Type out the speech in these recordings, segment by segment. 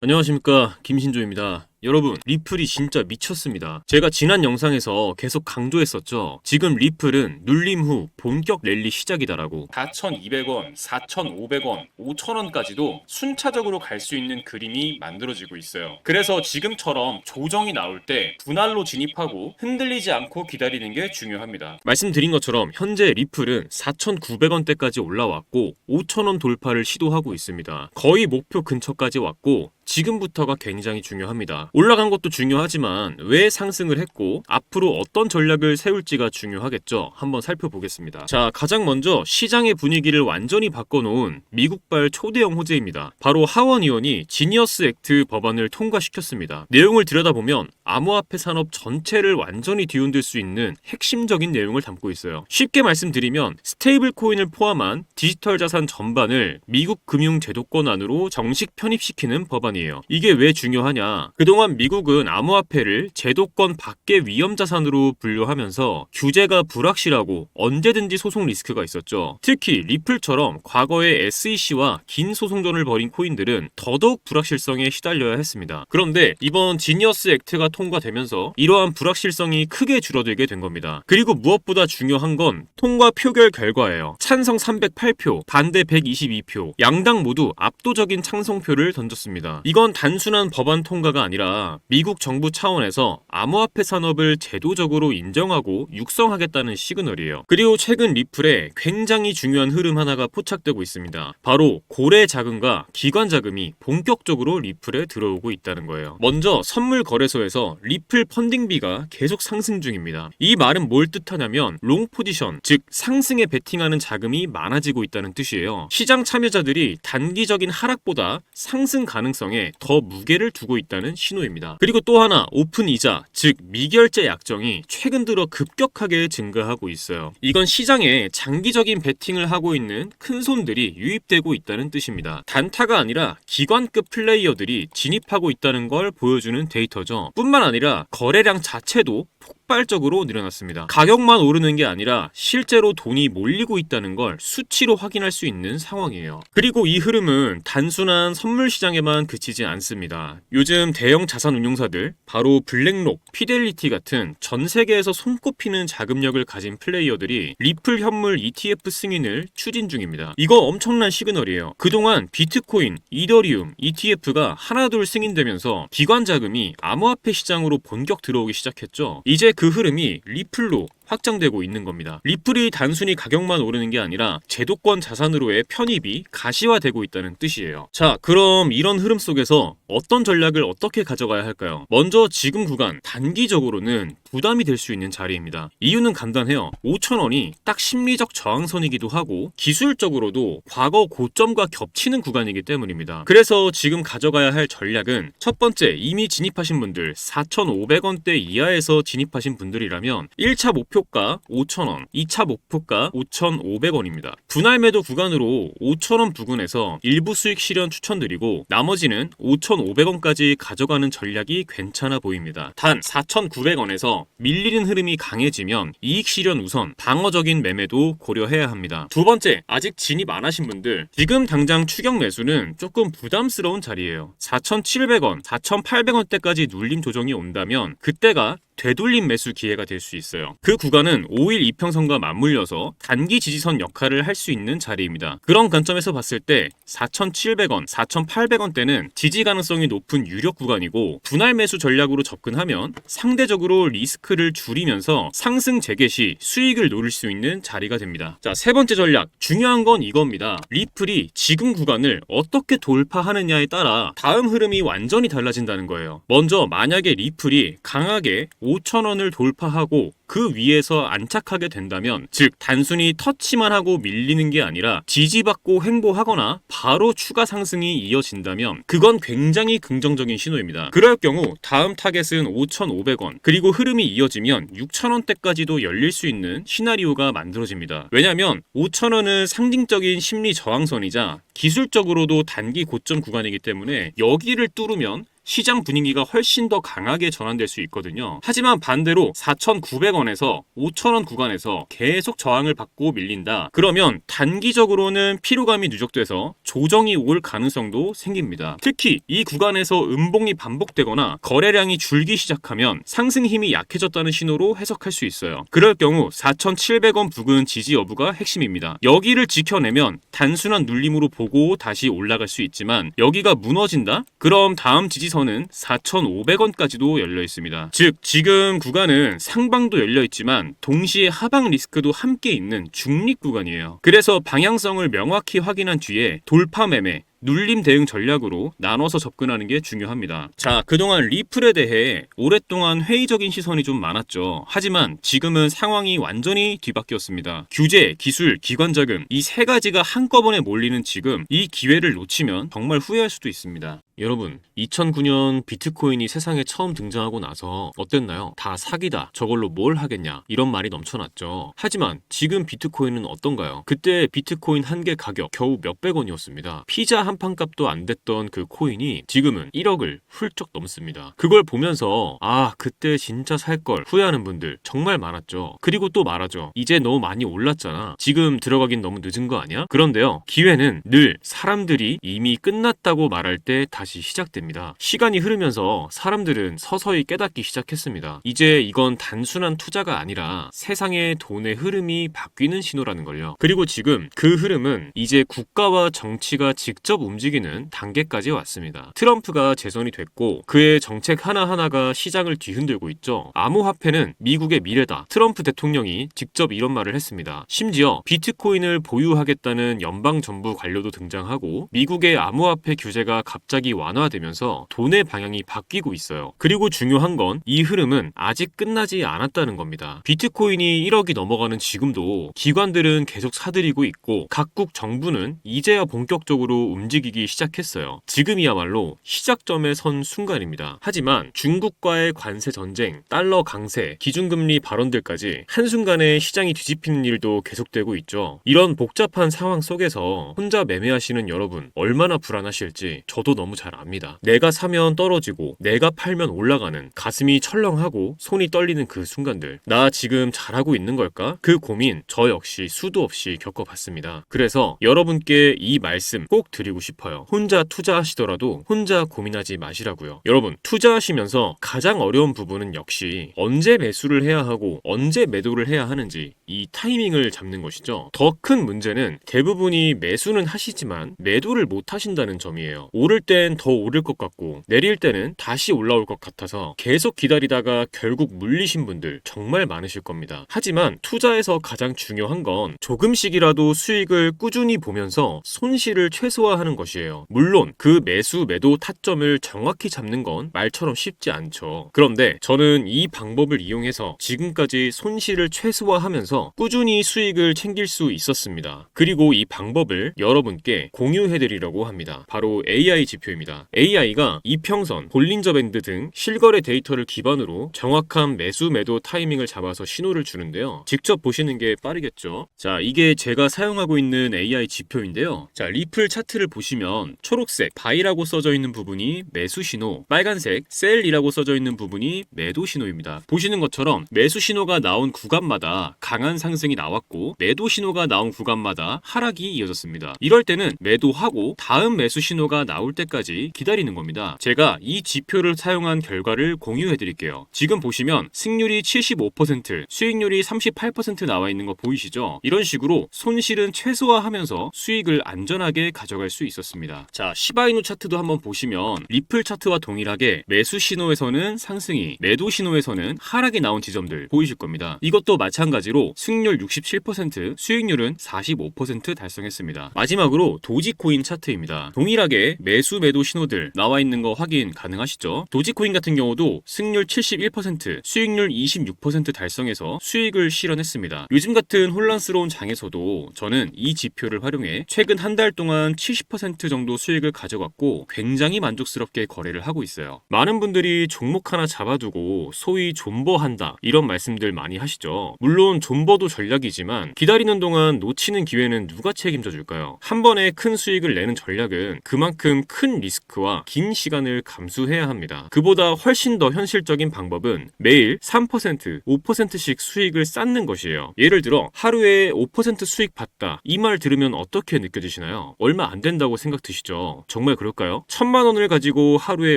안녕하십니까, 김신조입니다. 여러분, 리플이 진짜 미쳤습니다. 제가 지난 영상에서 계속 강조했었죠. 지금 리플은 눌림 후 본격 랠리 시작이다라고. 4,200원, 4,500원, 5,000원까지도 순차적으로 갈 수 있는 그림이 만들어지고 있어요. 그래서 지금처럼 조정이 나올 때 분할로 진입하고 흔들리지 않고 기다리는 게 중요합니다. 말씀드린 것처럼 현재 리플은 4,900원대까지 올라왔고 5,000원 돌파를 시도하고 있습니다. 거의 목표 근처까지 왔고 지금부터가 굉장히 중요합니다. 올라간 것도 중요하지만 왜 상승을 했고 앞으로 어떤 전략을 세울지가 중요하겠죠. 한번 살펴보겠습니다. 자, 가장 먼저 시장의 분위기를 완전히 바꿔놓은 미국발 초대형 호재입니다. 바로 하원 의원이 지니어스 액트 법안을 통과시켰습니다. 내용을 들여다보면 암호화폐 산업 전체를 완전히 뒤흔들 수 있는 핵심적인 내용을 담고 있어요. 쉽게 말씀드리면 스테이블 코인을 포함한 디지털 자산 전반을 미국 금융 제도권 안으로 정식 편입시키는 법안이에요. 이게 왜 중요하냐? 그동안 미국은 암호화폐를 제도권 밖의 위험자산으로 분류하면서 규제가 불확실하고 언제든지 소송 리스크가 있었죠. 특히 리플처럼 과거에 SEC와 긴 소송전을 벌인 코인들은 더더욱 불확실성에 시달려야 했습니다. 그런데 이번 지니어스 액트가 통과되면서 이러한 불확실성이 크게 줄어들게 된 겁니다. 그리고 무엇보다 중요한 건 통과 표결 결과예요. 찬성 308표, 반대 122표, 양당 모두 압도적인 찬성표를 던졌습니다. 이건 단순한 법안 통과가 아니라 미국 정부 차원에서 암호화폐 산업을 제도적으로 인정하고 육성하겠다는 시그널이에요. 그리고 최근 리플에 굉장히 중요한 흐름 하나가 포착되고 있습니다. 바로 고래 자금과 기관 자금이 본격적으로 리플에 들어오고 있다는 거예요. 먼저 선물 거래소에서 리플 펀딩비가 계속 상승 중입니다. 이 말은 뭘 뜻하냐면 롱 포지션, 즉 상승에 베팅하는 자금이 많아지고 있다는 뜻이에요. 시장 참여자들이 단기적인 하락보다 상승 가능성에 더 무게를 두고 있다는 신호입니다. 그리고 또 하나, 오픈 이자, 즉 미결제 약정이 최근 들어 급격하게 증가하고 있어요. 이건 시장에 장기적인 베팅을 하고 있는 큰 손들이 유입되고 있다는 뜻입니다. 단타가 아니라 기관급 플레이어들이 진입하고 있다는 걸 보여주는 데이터죠. 뿐만 아니라 거래량 자체도 폭발적으로 늘어났습니다. 가격만 오르는 게 아니라 실제로 돈이 몰리고 있다는 걸 수치로 확인할 수 있는 상황이에요. 그리고 이 흐름은 단순한 선물 시장에만 그치지 않습니다. 요즘 대형 자산 운용사들, 바로 블랙록, 피델리티 같은 전 세계에서 손꼽히는 자금력을 가진 플레이어들이 리플 현물 ETF 승인을 추진 중입니다. 이거 엄청난 시그널이에요. 그동안 비트코인, 이더리움, ETF가 하나둘 승인되면서 기관 자금이 암호화폐 시장으로 본격 들어오기 시작했죠. 이제 그 흐름이 리플로 확장되고 있는 겁니다. 리플이 단순히 가격만 오르는 게 아니라 제도권 자산으로의 편입이 가시화되고 있다는 뜻이에요. 자, 그럼 이런 흐름 속에서 어떤 전략을 어떻게 가져가야 할까요? 먼저 지금 구간 단기적으로는 부담이 될 수 있는 자리입니다. 이유는 간단해요. 5,000원이 딱 심리적 저항선이기도 하고 기술적으로도 과거 고점과 겹치는 구간이기 때문입니다. 그래서 지금 가져가야 할 전략은 첫 번째, 이미 진입하신 분들 4,500원대 이하에서 진입하신 분들이라면 1차 목표가 5,000원, 2차 목표가 5,500원입니다. 분할 매도 구간으로 5,000원 부근에서 일부 수익 실현 추천드리고 나머지는 5,500원까지 가져가는 전략이 괜찮아 보입니다. 단 4,900원에서 밀리는 흐름이 강해지면 이익 실현 우선, 방어적인 매매도 고려해야 합니다. 두 번째, 아직 진입 안 하신 분들, 지금 당장 추격 매수는 조금 부담스러운 자리예요. 4,700원, 4,800원대까지 눌림 조정이 온다면 그때가 되돌림 매수 기회가 될 수 있어요. 그 구간은 5일 이평선과 맞물려서 단기 지지선 역할을 할 수 있는 자리입니다. 그런 관점에서 봤을 때 4,700원, 4,800원대는 지지 가능성이 높은 유력 구간이고 분할 매수 전략으로 접근하면 상대적으로 리스크를 줄이면서 상승 재개 시 수익을 노릴 수 있는 자리가 됩니다. 자, 세 번째 전략, 중요한 건 이겁니다. 리플이 지금 구간을 어떻게 돌파하느냐에 따라 다음 흐름이 완전히 달라진다는 거예요. 먼저 만약에 리플이 강하게 5,000원을 돌파하고 그 위에서 안착하게 된다면, 즉 단순히 터치만 하고 밀리는 게 아니라 지지받고 횡보하거나 바로 추가 상승이 이어진다면 그건 굉장히 긍정적인 신호입니다. 그럴 경우 다음 타겟은 5,500원, 그리고 흐름이 이어지면 6,000원대까지도 열릴 수 있는 시나리오가 만들어집니다. 왜냐하면 5,000원은 상징적인 심리 저항선이자 기술적으로도 단기 고점 구간이기 때문에 여기를 뚫으면 시장 분위기가 훨씬 더 강하게 전환될 수 있거든요. 하지만 반대로 4,900원에서 5,000원 구간에서 계속 저항을 받고 밀린다. 그러면 단기적으로는 피로감이 누적돼서 조정이 올 가능성도 생깁니다. 특히 이 구간에서 음봉이 반복되거나 거래량이 줄기 시작하면 상승 힘이 약해졌다는 신호로 해석할 수 있어요. 그럴 경우 4,700원 부근 지지 여부가 핵심입니다. 여기를 지켜내면 단순한 눌림으로 보고 다시 올라갈 수 있지만 여기가 무너진다? 그럼 다음 지지선은 4,500원까지도 열려 있습니다. 즉 지금 구간은 상방도 열려 있지만 동시에 하방 리스크도 함께 있는 중립 구간이에요. 그래서 방향성을 명확히 확인한 뒤에 돌파 매매, 눌림 대응 전략으로 나눠서 접근하는 게 중요합니다. 자, 그동안 리플에 대해 오랫동안 회의적인 시선이 좀 많았죠. 하지만 지금은 상황이 완전히 뒤바뀌었습니다. 규제, 기술, 기관 자금 이 세 가지가 한꺼번에 몰리는 지금 이 기회를 놓치면 정말 후회할 수도 있습니다. 여러분, 2009년 비트코인이 세상에 처음 등장하고 나서 어땠나요? 다 사기다. 저걸로 뭘 하겠냐. 이런 말이 넘쳐났죠. 하지만 지금 비트코인은 어떤가요? 그때 비트코인 한 개 가격 겨우 몇백 원이었습니다. 피자 한 판 값도 안 됐던 그 코인이 지금은 1억을 훌쩍 넘습니다. 그걸 보면서 그때 진짜 살 걸 후회하는 분들 정말 많았죠. 그리고 또 말하죠. 이제 너무 많이 올랐잖아. 지금 들어가긴 너무 늦은 거 아니야? 그런데요. 기회는 늘 사람들이 이미 끝났다고 말할 때 다시 시작됩니다. 시간이 흐르면서 사람들은 서서히 깨닫기 시작했습니다. 이제 이건 단순한 투자가 아니라 세상의 돈의 흐름이 바뀌는 신호라는 걸요. 그리고 지금 그 흐름은 이제 국가와 정치가 직접 움직이는 단계까지 왔습니다. 트럼프가 재선이 됐고 그의 정책 하나하나가 시장을 뒤흔들고 있죠. 암호화폐는 미국의 미래다. 트럼프 대통령이 직접 이런 말을 했습니다. 심지어 비트코인을 보유하겠다는 연방정부 관료도 등장하고 미국의 암호화폐 규제가 갑자기 완화되면서 돈의 방향이 바뀌고 있어요. 그리고 중요한 건 이 흐름은 아직 끝나지 않았다는 겁니다. 비트코인이 1억이 넘어가는 지금도 기관들은 계속 사들이고 있고 각국 정부는 이제야 본격적으로 움직이기 시작했어요. 지금이야말로 시작점에 선 순간입니다. 하지만 중국과의 관세 전쟁, 달러 강세, 기준금리 발언들까지 한순간에 시장이 뒤집히는 일도 계속되고 있죠. 이런 복잡한 상황 속에서 혼자 매매하시는 여러분 얼마나 불안하실지 저도 너무 잘 압니다. 내가 사면 떨어지고 내가 팔면 올라가는 가슴이 철렁하고 손이 떨리는 그 순간들. 나 지금 잘하고 있는 걸까? 그 고민 저 역시 수도 없이 겪어봤습니다. 그래서 여러분께 이 말씀 꼭 드리고 싶어요. 혼자 투자하시더라도 혼자 고민하지 마시라고요. 여러분 투자하시면서 가장 어려운 부분은 역시 언제 매수를 해야 하고 언제 매도를 해야 하는지 이 타이밍을 잡는 것이죠. 더 큰 문제는 대부분이 매수는 하시지만 매도를 못 하신다는 점이에요. 오를 땐 더 오를 것 같고 내릴 때는 다시 올라올 것 같아서 계속 기다리다가 결국 물리신 분들 정말 많으실 겁니다. 하지만 투자에서 가장 중요한 건 조금씩이라도 수익을 꾸준히 보면서 손실을 최소화하는 것이에요. 물론 그 매수 매도 타점을 정확히 잡는 건 말처럼 쉽지 않죠. 그런데 저는 이 방법을 이용해서 지금까지 손실을 최소화하면서 꾸준히 수익을 챙길 수 있었습니다. 그리고 이 방법을 여러분께 공유해드리려고 합니다. 바로 AI 지표입니다. AI가 이평선, 볼린저 밴드 등 실거래 데이터를 기반으로 정확한 매수 매도 타이밍을 잡아서 신호를 주는데요. 직접 보시는 게 빠르겠죠. 자, 이게 제가 사용하고 있는 AI 지표인데요. 자, 리플 차트를 보시면 초록색 바이라고 써져 있는 부분이 매수 신호, 빨간색 셀이라고 써져 있는 부분이 매도 신호입니다. 보시는 것처럼 매수 신호가 나온 구간마다 강한 상승이 나왔고 매도 신호가 나온 구간마다 하락이 이어졌습니다. 이럴 때는 매도하고 다음 매수 신호가 나올 때까지 기다리는 겁니다. 제가 이 지표를 사용한 결과를 공유해 드릴게요. 지금 보시면 승률이 75%, 수익률이 38% 나와 있는 거 보이시죠? 이런 식으로 손실은 최소화하면서 수익을 안전하게 가져갈 수 있었습니다. 자, 시바이누 차트도 한번 보시면 리플 차트와 동일하게 매수 신호에서는 상승이, 매도 신호에서는 하락이 나온 지점들 보이실 겁니다. 이것도 마찬가지로 승률 67%, 수익률은 45% 달성했습니다. 마지막으로 도지코인 차트입니다. 동일하게 매수 매도 신호들 나와 있는 거 확인 가능하시죠? 도지코인 같은 경우도 승률 71%, 수익률 26% 달성해서 수익을 실현했습니다. 요즘 같은 혼란스러운 장에서도 저는 이 지표를 활용해 최근 한 달 동안 30% 정도 수익을 가져갔고 굉장히 만족스럽게 거래를 하고 있어요. 많은 분들이 종목 하나 잡아두고 소위 존버한다 이런 말씀들 많이 하시죠. 물론 존버도 전략이지만 기다리는 동안 놓치는 기회는 누가 책임져 줄까요? 한 번에 큰 수익을 내는 전략은 그만큼 큰 리스크와 긴 시간을 감수해야 합니다. 그보다 훨씬 더 현실적인 방법은 매일 3%, 5%씩 수익을 쌓는 것이에요. 예를 들어 하루에 5% 수익 봤다. 이 말 들으면 어떻게 느껴지시나요? 얼마 안 된다고 생각 드시죠? 정말 그럴까요? 1,000만 원을 가지고 하루에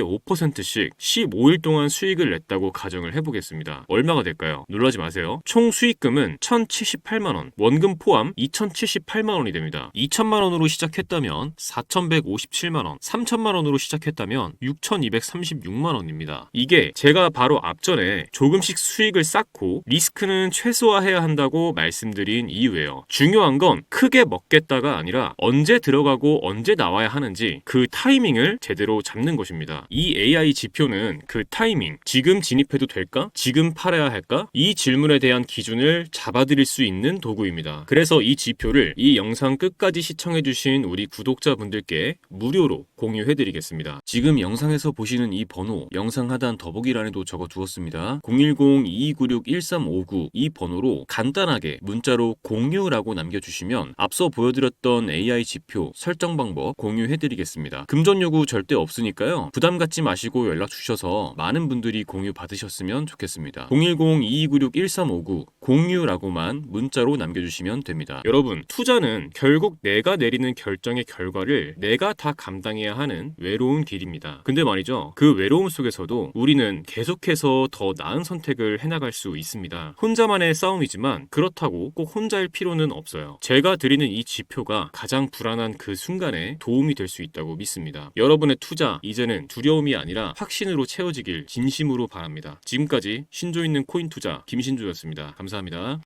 5%씩 15일 동안 수익을 냈다고 가정을 해보겠습니다. 얼마가 될까요? 놀라지 마세요. 총 수익금은 1,078만 원, 원금 포함 2,078만 원이 됩니다. 2,000만 원으로 시작했다면 4,157만 원, 3,000만 원으로 시작했다면 6,236만 원입니다. 이게 제가 바로 앞전에 조금씩 수익을 쌓고 리스크는 최소화해야 한다고 말씀드린 이유예요. 중요한 건 크게 먹겠다가 아니라 언제 들어가고 언제 나와야 하는지 그 타이밍을 제대로 잡는 것입니다. 이 AI 지표는 그 타이밍, 지금 진입해도 될까? 지금 팔아야 할까? 이 질문에 대한 기준을 잡아드릴 수 있는 도구입니다. 그래서 이 지표를 이 영상 끝까지 시청해주신 우리 구독자분들께 무료로 공유해드리겠습니다. 지금 영상에서 보시는 이 번호, 영상 하단 더보기란에도 적어두었습니다. 010-2296-1359 이 번호로 간단하게 문자로 공유라고 남겨주시면 앞서 보여드렸던 AI 지표 설정 방법 공유해드리겠습니다. 금전 요구 절대 없으니까요. 부담 갖지 마시고 연락 주셔서 많은 분들이 공유 받으셨으면 좋겠습니다. 010-2296-1359 공유라고만 문자로 남겨주시면 됩니다. 여러분, 투자는 결국 내가 내리는 결정의 결과를 내가 다 감당해야 하는 외로운 길입니다. 근데 말이죠. 그 외로움 속에서도 우리는 계속해서 더 나은 선택을 해나갈 수 있습니다. 혼자만의 싸움이지만 그렇다고 꼭 혼자일 필요는 없어요. 제가 드리는 이 지표가 가장 불안한 그 순간에 도움이 될 수 있다고 믿습니다. 여러분의 투자 이제는 두려움이 아니라 확신으로 채워지길 진심으로 바랍니다. 지금까지 신조 있는 코인 투자 김신조였습니다. 감사합니다.